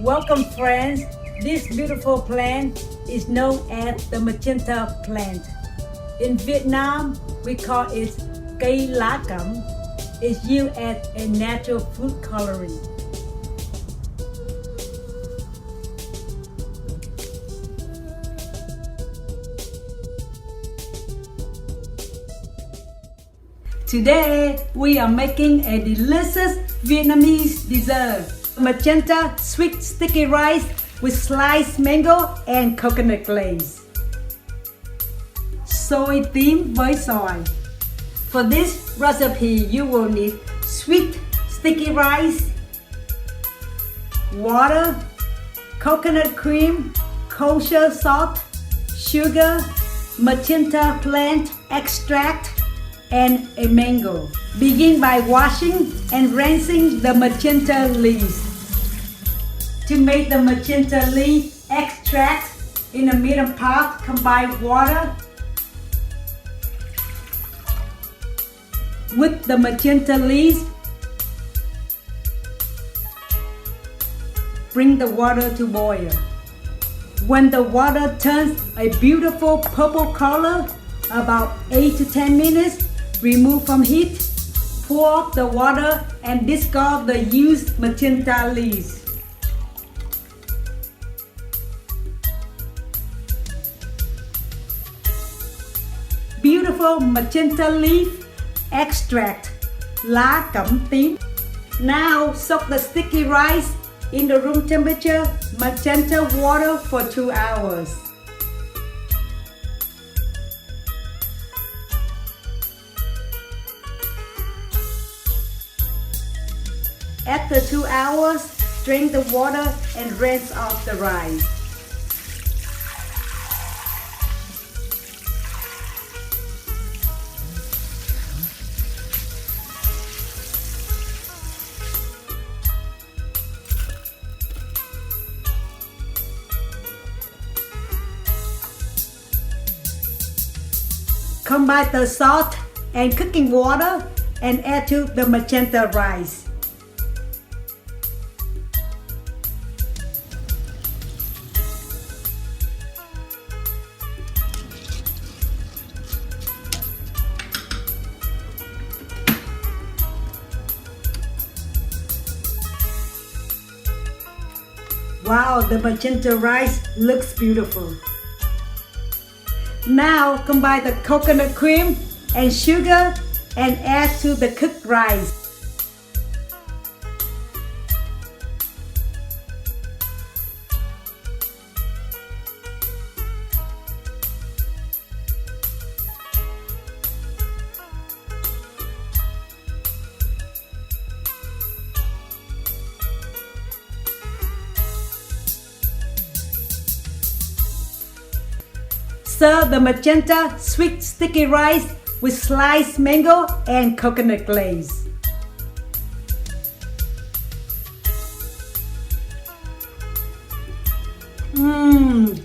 Welcome friends. This beautiful plant is known as the Magenta plant. In Vietnam, we call it cây lá cẩm. It's used as a natural food coloring. Today, we are making a delicious Vietnamese dessert. Magenta sweet sticky rice with sliced mango and coconut glaze. Xôi tím với xoài. For this recipe, you will need sweet sticky rice, water, coconut cream, kosher salt, sugar, magenta plant extract, and a mango. Begin by washing and rinsing the magenta leaves. To make the magenta leaf extract, in a medium pot, combine water with the magenta leaves. Bring the water to boil. When the water turns a beautiful purple color, about 8 to 10 minutes, remove from heat, pour off the water and discard the used magenta leaves. Beautiful magenta leaf extract, lá cẩm tím. Now soak the sticky rice in the room temperature magenta water for 2 hours. After 2 hours, drain the water and rinse off the rice. Combine the salt and cooking water and add to the magenta rice. Wow, the magenta rice looks beautiful. Now combine the coconut cream and sugar and add to the cooked rice. Serve the magenta sweet sticky rice with sliced mango and coconut glaze.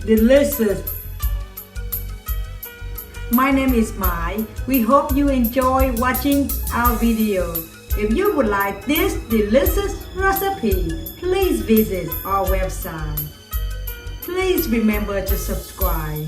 Delicious! My name is Mai. We hope you enjoy watching our video. If you would like this delicious recipe, please visit our website. Please remember to subscribe.